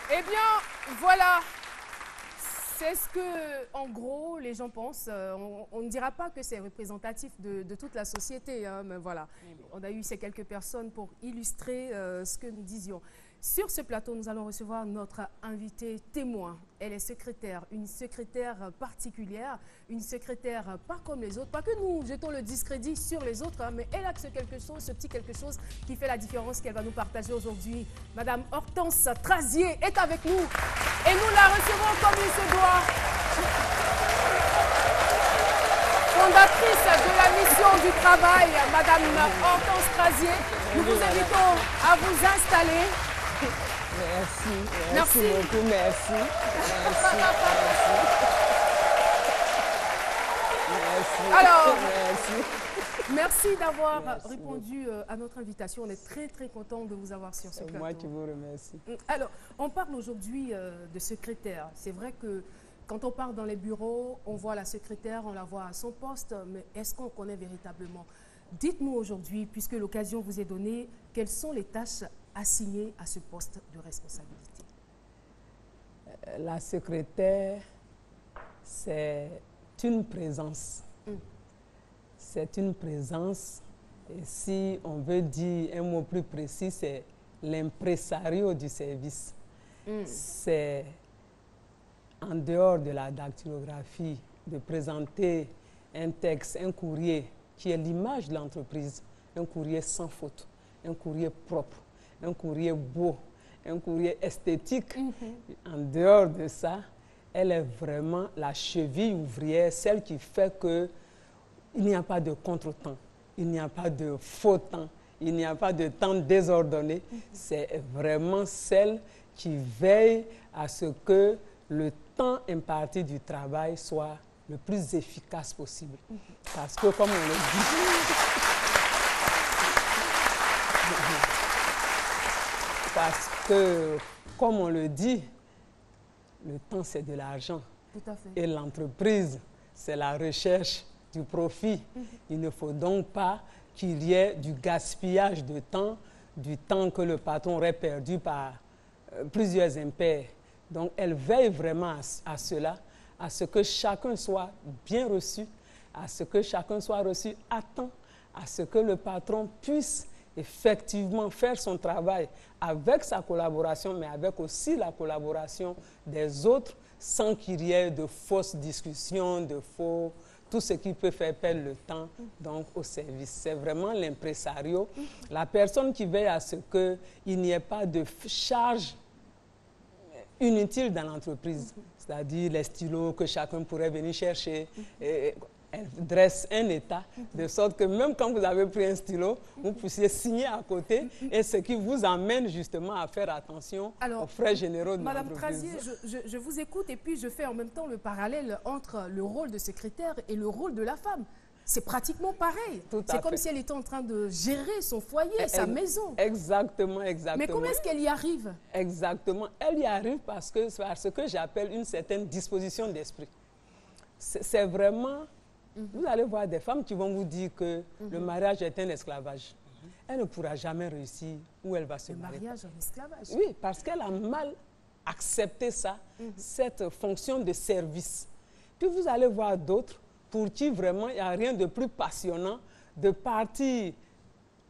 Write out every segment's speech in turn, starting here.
Eh bien, voilà. C'est ce que, en gros, les gens pensent. On ne dira pas que c'est représentatif de toute la société, hein, mais voilà. On a eu ces quelques personnes pour illustrer ce que nous disions. Sur ce plateau, nous allons recevoir notre invitée témoin. Elle est secrétaire, une secrétaire particulière, une secrétaire pas comme les autres. Pas que nous jetons le discrédit sur les autres, hein, mais elle a ce quelque chose, ce petit quelque chose qui fait la différence qu'elle va nous partager aujourd'hui. Madame Hortense Trazier est avec nous et nous la recevons comme il se doit. Fondatrice de la mission du travail, Madame Hortense Trazier, nous vous invitons à vous installer. Merci beaucoup, merci. Alors, merci d'avoir répondu à notre invitation. On est très, très content de vous avoir sur ce plateau. C'est moi qui vous remercie. Alors, on parle aujourd'hui de secrétaire. C'est vrai que quand on part dans les bureaux, on voit la secrétaire, on la voit à son poste, mais est-ce qu'on connaît véritablement? Dites-nous aujourd'hui, puisque l'occasion vous est donnée, quelles sont les tâches assignées à ce poste de responsabilité? La secrétaire, c'est une présence. C'est une présence. Et si on veut dire un mot plus précis, c'est l'impresario du service. C'est en dehors de la dactylographie, de présenter un texte, un courrier qui est l'image de l'entreprise, un courrier sans faute, un courrier propre, un courrier beau, un courrier esthétique. En dehors de ça, elle est vraiment la cheville ouvrière, celle qui fait qu'il n'y a pas de contretemps, il n'y a pas de faux temps, il n'y a pas de temps désordonné. C'est vraiment celle qui veille à ce que le temps imparti du travail soit le plus efficace possible. Parce que, comme on le dit, parce que, comme on le dit, le temps, c'est de l'argent. Tout à fait. Et l'entreprise, c'est la recherche du profit. Il ne faut donc pas qu'il y ait du gaspillage de temps, du temps que le patron aurait perdu par plusieurs impairs. Donc, elle veille vraiment à cela, à ce que chacun soit bien reçu, à ce que chacun soit reçu à temps, à ce que le patron puisse effectivement faire son travail avec sa collaboration, mais avec aussi la collaboration des autres, sans qu'il y ait de fausses discussions, tout ce qui peut faire perdre le temps donc, au service. C'est vraiment l'impresario, la personne qui veille à ce qu'il n'y ait pas de charge inutile dans l'entreprise, c'est-à-dire les stylos que chacun pourrait venir chercher. Elle dresse un état de sorte que même quand vous avez pris un stylo, vous puissiez signer à côté, et ce qui vous amène justement à faire attention aux frais généraux de Madame l'entreprise. Trazier, je vous écoute et puis je fais en même temps le parallèle entre le rôle de secrétaire et le rôle de la femme. C'est pratiquement pareil. C'est comme si elle était en train de gérer son foyer, sa maison. Exactement, exactement. Mais comment est-ce qu'elle y arrive? Exactement. Elle y arrive parce que j'appelle une certaine disposition d'esprit. C'est vraiment... Vous allez voir des femmes qui vont vous dire que le mariage est un esclavage. Elle ne pourra jamais réussir où elle va se marier. Le mariage en esclavage? Oui, parce qu'elle a mal accepté ça, cette fonction de service. Puis vous allez voir d'autres pour qui vraiment il n'y a rien de plus passionnant de partir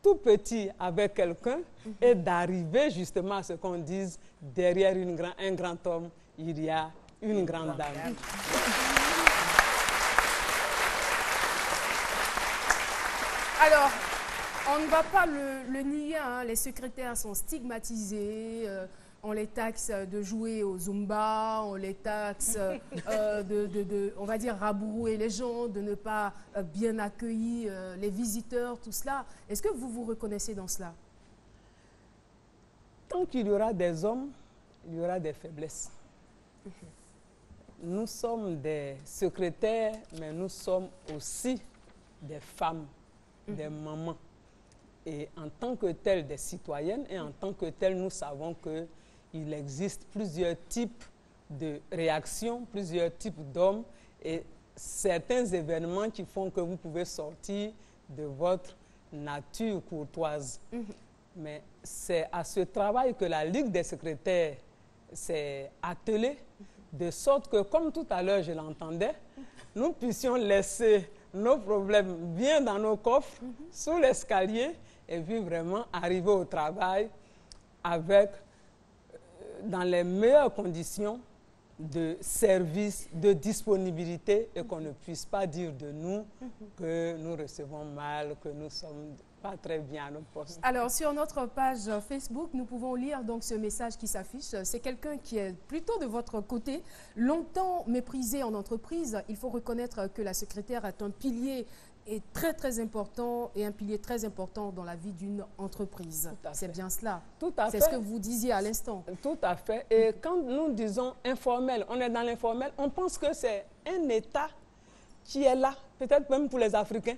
tout petit avec quelqu'un et d'arriver justement à ce qu'on dise derrière un grand homme, il y a une grande dame. Alors, on ne va pas le nier, hein, les secrétaires sont stigmatisés, on les taxe de jouer au Zumba, on les taxe on va dire, rabrouer les gens, de ne pas bien accueillir les visiteurs, tout cela. Est-ce que vous vous reconnaissez dans cela? Tant qu'il y aura des hommes, il y aura des faiblesses. Nous sommes des secrétaires, mais nous sommes aussi des femmes, des mamans. Et en tant que telles, des citoyennes, et en tant que telles, nous savons qu'il existe plusieurs types de réactions, plusieurs types d'hommes, et certains événements qui font que vous pouvez sortir de votre nature courtoise. Mais c'est à ce travail que la Ligue des secrétaires c'est attelé, de sorte que, comme tout à l'heure je l'entendais, nous puissions laisser nos problèmes bien dans nos coffres, sous l'escalier, et puis vraiment arriver au travail avec, dans les meilleures conditions de service, de disponibilité, et qu'on ne puisse pas dire de nous que nous recevons mal, que nous sommes pas très bien à nos postes. Alors, sur notre page Facebook, nous pouvons lire donc ce message qui s'affiche. C'est quelqu'un qui est plutôt de votre côté. Longtemps méprisé en entreprise, il faut reconnaître que la secrétaire est un pilier très très important et un pilier très important dans la vie d'une entreprise. C'est bien cela. Tout à fait. C'est ce que vous disiez à l'instant. Tout à fait. Et quand nous disons informel, on est dans l'informel, on pense que c'est un État qui est là, peut-être même pour les Africains.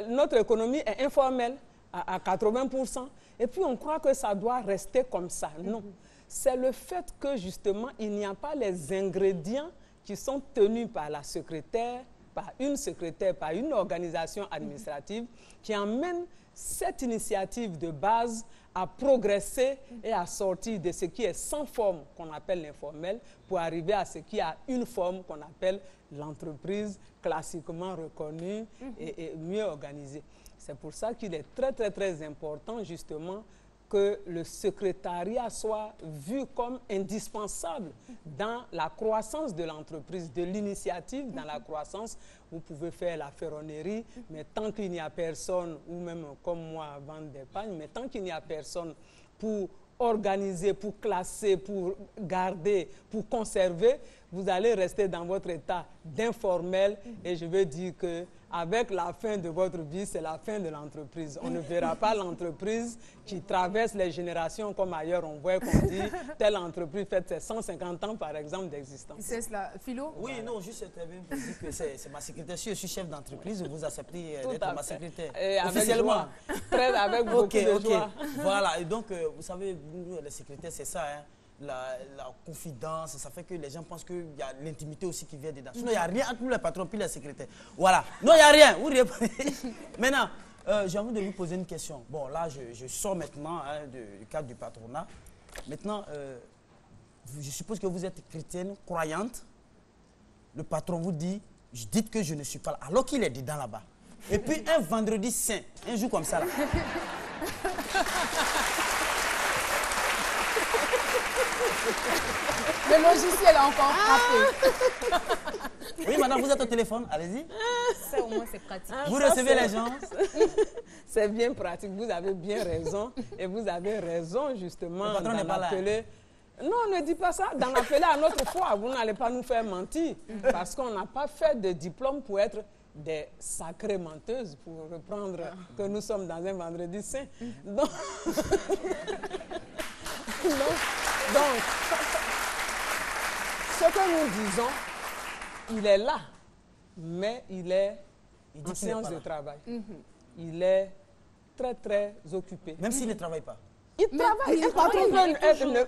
Notre économie est informelle à 80%. Et puis on croit que ça doit rester comme ça. Non. C'est le fait que justement, il n'y a pas les ingrédients qui sont tenus par la secrétaire, par une organisation administrative qui emmène cette initiative de base à progresser et à sortir de ce qui est sans forme, qu'on appelle l'informel, pour arriver à ce qui a une forme qu'on appelle l'entreprise classiquement reconnue et mieux organisée. C'est pour ça qu'il est très, très, très important, justement, que le secrétariat soit vu comme indispensable dans la croissance de l'entreprise, de l'initiative dans la croissance. Vous pouvez faire la ferronnerie, mais tant qu'il n'y a personne, ou même comme moi, vendre des pagnes, mais tant qu'il n'y a personne pour organiser, pour classer, pour garder, pour conserver, vous allez rester dans votre état d'informel. Et je veux dire qu'avec la fin de votre vie, c'est la fin de l'entreprise. On ne verra pas l'entreprise qui traverse les générations comme ailleurs. On voit qu'on dit telle entreprise fait ses 150 ans, par exemple, d'existence. C'est cela. Philo? Oui, voilà. Non, juste très bien pour dire que c'est ma secrétaire. Si je suis chef d'entreprise, vous acceptez d'être ma secrétaire. Et officiellement. Avec beaucoup de joie. Voilà. Et donc, vous savez, nous, les secrétaires, c'est ça, hein. La confidence, ça fait que les gens pensent qu'il y a l'intimité aussi qui vient dedans. Sinon, il n'y a rien entre nous, les patrons, puis les secrétaires. Voilà. Non, il n'y a rien. Vous répondez. Maintenant, j'ai envie de vous poser une question. Bon, là, je sors maintenant du cadre du patronat. Maintenant, je suppose que vous êtes chrétienne, croyante. Le patron vous dit, dites que je ne suis pas là, alors qu'il est dedans là-bas. Et puis, un vendredi saint, un jour comme ça, là. Le logiciel a encore frappé. Oui, madame, vous êtes au téléphone, allez-y. Ça, au moins, c'est pratique. Vous recevez les gens. C'est bien pratique, vous avez bien raison. Et vous avez raison, justement, le patron n'est pas là. Non, ne dis pas ça. Dans l'appeler à notre foi, vous n'allez pas nous faire mentir. Parce qu'on n'a pas fait de diplôme pour être des sacrées menteuses, pour reprendre que nous sommes dans un vendredi saint. Donc, ce que nous disons, il est là, mais il est en séance de travail. Il est très, très occupé. Même s'il ne travaille pas. Il travaille.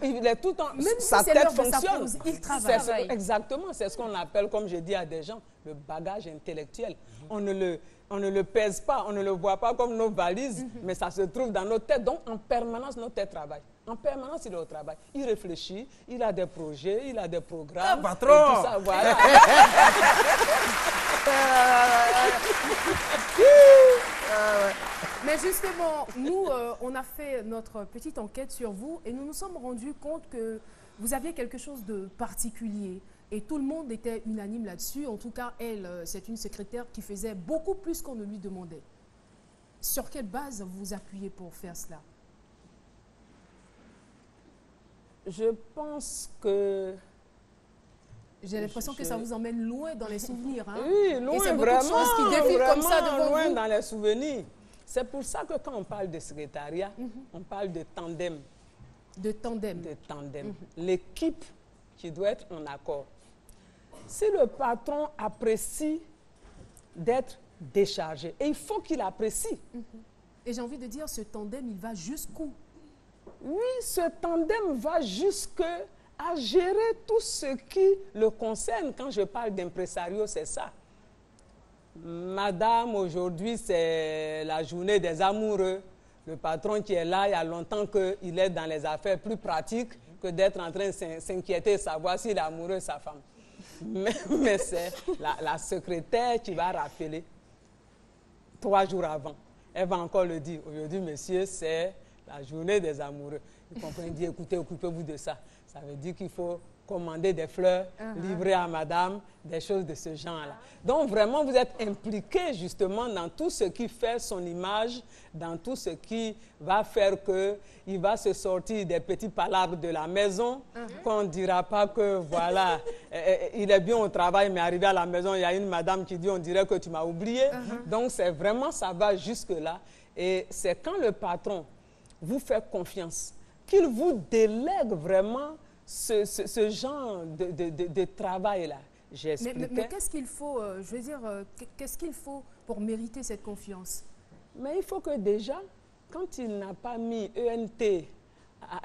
Il est tout en... Même sa si tête fonctionne. Il travaille. Exactement, c'est ce qu'on appelle, comme je dis à des gens, le bagage intellectuel. On ne le pèse pas, on ne le voit pas comme nos valises, mais ça se trouve dans notre tête. Donc, en permanence, notre tête travaille. En permanence, il est au travail. Il réfléchit, il a des projets, il a des programmes. Ah, patron! Tout ça, voilà. Mais justement, nous, on a fait notre petite enquête sur vous et nous nous sommes rendus compte que vous aviez quelque chose de particulier. Et tout le monde était unanime là-dessus. En tout cas, elle, c'est une secrétaire qui faisait beaucoup plus qu'on ne lui demandait. Sur quelle base vous vous appuyez pour faire cela? Je pense que... J'ai l'impression que ça vous emmène loin dans les souvenirs. Hein? Oui, loin, et c'est beaucoup vraiment, de choses qui défilent comme ça devant loin vous. dans les souvenirs. C'est pour ça que quand on parle de secrétariat, on parle de tandem. De tandem. De tandem. L'équipe qui doit être en accord. Si le patron apprécie d'être déchargé, et il faut qu'il apprécie. Et j'ai envie de dire, ce tandem, il va jusqu'où? Oui, ce tandem va jusque à gérer tout ce qui le concerne. Quand je parle d'impresario, c'est ça. Madame, aujourd'hui, c'est la journée des amoureux. Le patron qui est là, il y a longtemps qu'il est dans les affaires plus pratiques. que d'être en train de s'inquiéter, savoir s'il est amoureux de sa femme. Mais c'est la secrétaire qui va rappeler 3 jours avant. Elle va encore le dire. Aujourd'hui, monsieur, c'est la journée des amoureux. Il comprend, il dit, écoutez, occupez-vous de ça. Ça veut dire qu'il faut commander des fleurs, livrer à madame, des choses de ce genre-là. Donc, vraiment, vous êtes impliqué justement dans tout ce qui fait son image, dans tout ce qui va faire qu'il va se sortir des petits palabres de la maison, qu'on ne dira pas que, voilà, il est bien au travail, mais arrivé à la maison, il y a une madame qui dit, on dirait que tu m'as oublié. Donc, c'est vraiment, ça va jusque-là. Et c'est quand le patron vous fait confiance, qu'il vous délègue vraiment ce genre de travail-là. Mais qu'est-ce qu'il faut, je veux dire, qu'est-ce qu'il faut pour mériter cette confiance? Mais il faut que déjà, quand il n'a pas mis ENT,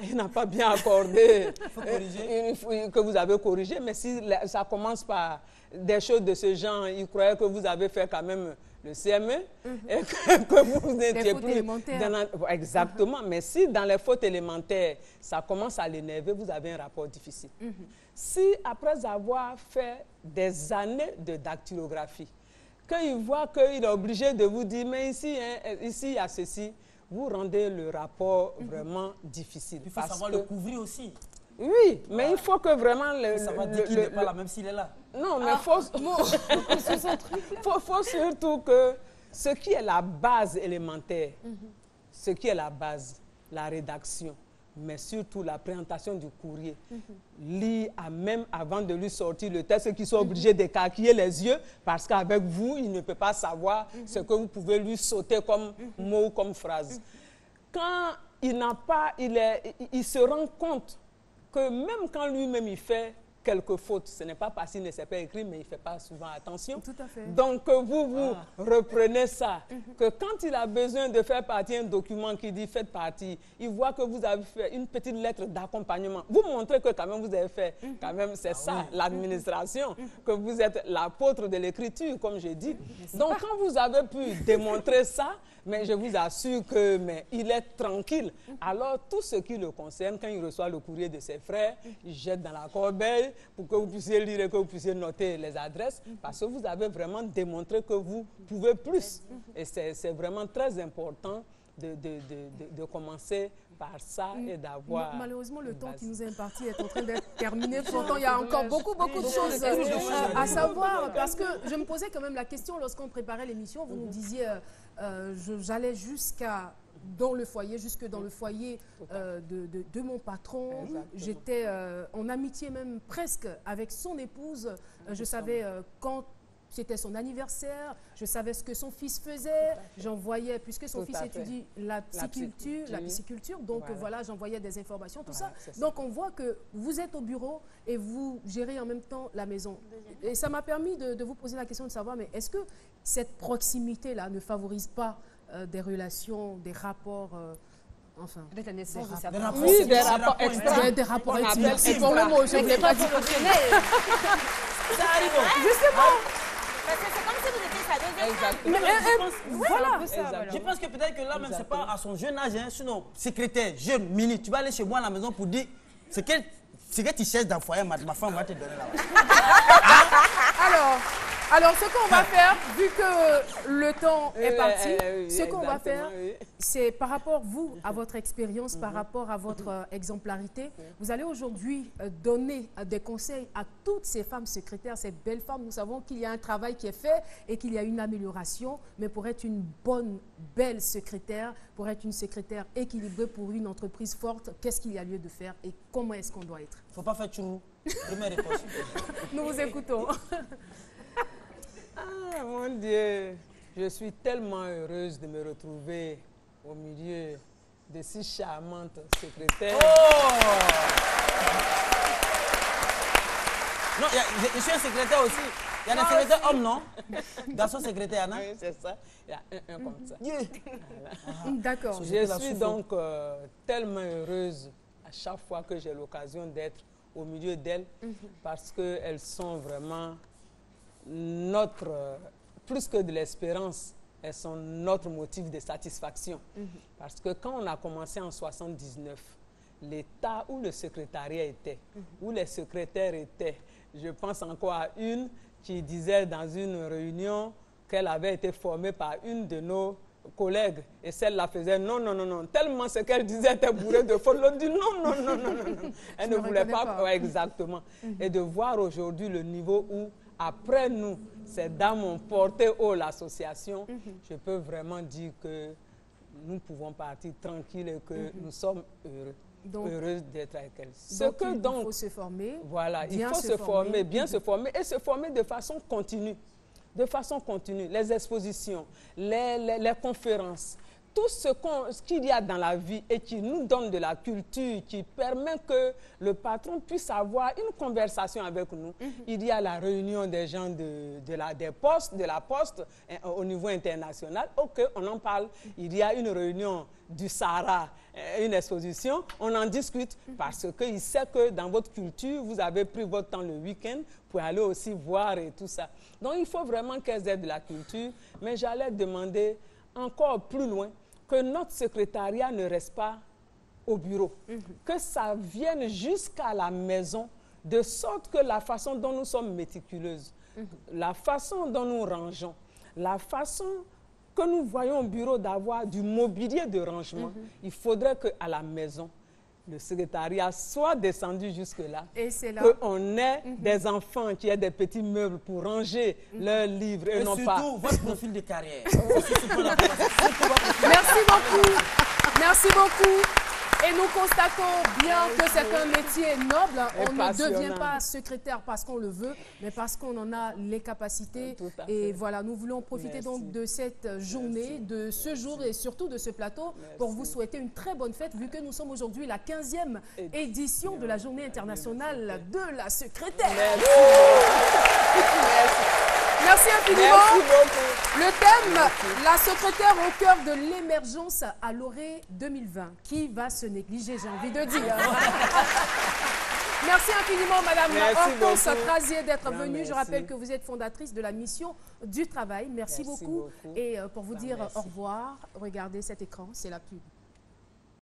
il n'a pas bien accordé, que vous avez corrigé, mais si ça commence par des choses de ce genre, il croyait que vous avez fait quand même le CME et que vous n'étiez plus exactement. Mais si dans les fautes élémentaires, ça commence à l'énerver, vous avez un rapport difficile. Si après avoir fait des années de dactylographie, qu'il voit qu'il est obligé de vous dire, mais ici, hein, ici il y a ceci, vous rendez le rapport vraiment difficile. Il faut savoir le couvrir aussi. Oui, mais il faut que vraiment... ça va dire qu'il n'est pas là, même s'il est là. Non, mais faut surtout que ce qui est la base élémentaire, ce qui est la base, la rédaction, mais surtout la présentation du courrier, lire même avant de lui sortir le texte, qu'ils sont obligés d'écarquiller les yeux, parce qu'avec vous, il ne peut pas savoir ce que vous pouvez lui sauter comme mot ou comme phrase. Quand il n'a pas, il se rend compte que même quand lui-même il fait quelques fautes, ce n'est pas parce qu'il ne sait pas écrire, mais il ne fait pas souvent attention. Tout à fait. Donc vous reprenez ça, que quand il a besoin de faire partie un document qui dit faites partie, il voit que vous avez fait une petite lettre d'accompagnement. Vous montrez que quand même vous avez fait, quand même c'est ça, l'administration, que vous êtes l'apôtre de l'écriture, comme je dis. Donc quand vous avez pu démontrer ça, mais je vous assure que il est tranquille. Alors, tout ce qui le concerne, quand il reçoit le courrier de ses frères, il jette dans la corbeille pour que vous puissiez lire et que vous puissiez noter les adresses, parce que vous avez vraiment démontré que vous pouvez plus. Et c'est vraiment très important de commencer par ça et d'avoir... Malheureusement, le temps qui nous est imparti est en train d'être terminé. Pourtant, il y a encore beaucoup de choses à savoir. Parce que je me posais quand même la question lorsqu'on préparait l'émission. Vous nous disiez, j'allais jusque dans le foyer de mon patron. J'étais en amitié même presque avec son épouse. Je savais quand... C'était son anniversaire, je savais ce que son fils faisait, j'envoyais, puisque son fils étudie la pisciculture, donc voilà, j'envoyais des informations, tout ça. Donc on voit que vous êtes au bureau et vous gérez en même temps la maison. Et ça m'a permis de vous poser la question de savoir, mais est-ce que cette proximité-là ne favorise pas des relations, des rapports enfin, avec la naissance de certains rapports. Oui, des rapports extra. Des rapports extra. C'est pour le mot, je ne voulais pas dire. Ça arrive. Justement. Parce que c'est comme si vous étiez sa deuxième femme. Je pense que peut-être que là, même, c'est pas à son jeune âge, hein, sinon, secrétaire, jeune, mini, tu vas aller chez moi à la maison pour dire ce que tu cherches dans le foyer, ma femme va te donner là. Alors, ce qu'on va faire, vu que le temps est parti, ce qu'on va faire, c'est par rapport, à votre expérience, par rapport à votre exemplarité, vous allez aujourd'hui donner des conseils à toutes ces femmes secrétaires, ces belles femmes. Nous savons qu'il y a un travail qui est fait et qu'il y a une amélioration, mais pour être une bonne, belle secrétaire, pour être une secrétaire équilibrée pour une entreprise forte, qu'est-ce qu'il y a lieu de faire et comment est-ce qu'on doit être? Il ne faut pas faire chou. Première réponse. Nous vous écoutons. Ah, mon Dieu, je suis tellement heureuse de me retrouver au milieu de si charmantes secrétaires. Non, je suis un secrétaire aussi. Il y a des secrétaires hommes, non? Garçon secrétaire, non? Oui, c'est ça. Il y a un comme ça. D'accord. Je suis donc tellement heureuse à chaque fois que j'ai l'occasion d'être au milieu d'elles, parce qu'elles sont vraiment plus que de l'espérance, elles sont notre motif de satisfaction. Parce que quand on a commencé en 79, l'état où le secrétariat était, où les secrétaires étaient. Je pense encore à une qui disait dans une réunion qu'elle avait été formée par une de nos collègues et celle-là faisait non, non, non, non. Tellement ce qu'elle disait était bourré de fautes. L'autre dit non, non, non, non, non. Elle ne voulait pas. Ouais, exactement. Et de voir aujourd'hui le niveau où, après nous, ces dames ont porté haut l'association, je peux vraiment dire que nous pouvons partir tranquilles et que nous sommes heureux. Heureuse d'être avec elle. Il faut se former. Voilà, il faut se former, bien se former et se former de façon continue. De façon continue, les expositions, les conférences, tout ce qu'il y a dans la vie et qui nous donne de la culture, qui permet que le patron puisse avoir une conversation avec nous. Il y a la réunion des gens de la poste au niveau international. Ok, on en parle. Il y a une réunion du Sahara, une exposition, on en discute parce qu'il sait que dans votre culture, vous avez pris votre temps le week-end pour aller aussi voir et tout ça. Donc, il faut vraiment qu'elles aient de la culture, mais j'allais demander encore plus loin que notre secrétariat ne reste pas au bureau, que ça vienne jusqu'à la maison, de sorte que la façon dont nous sommes méticuleuses, la façon dont nous rangeons, la façon que nous voyons au bureau d'avoir du mobilier de rangement, il faudrait qu'à la maison, le secrétariat soit descendu jusque-là, qu'on ait des enfants qui aient des petits meubles pour ranger leurs livres et non pas... surtout votre profil de carrière. Merci beaucoup. Merci beaucoup. Et nous constatons bien que c'est un métier noble. On ne devient pas secrétaire parce qu'on le veut, mais parce qu'on en a les capacités. Et voilà, nous voulons profiter donc de cette journée, de ce jour et surtout de ce plateau pour vous souhaiter une très bonne fête, vu que nous sommes aujourd'hui la 15e édition de la Journée internationale de la secrétaire. Merci infiniment. Merci beaucoup. Le thème, la secrétaire au cœur de l'émergence à l'Orée 2020. Qui va se négliger, j'ai envie de dire. Merci infiniment, Madame Hortense Trazier, d'être venue. Je rappelle que vous êtes fondatrice de la mission du travail. Merci beaucoup. Et pour vous dire au revoir, regardez cet écran, c'est la pub.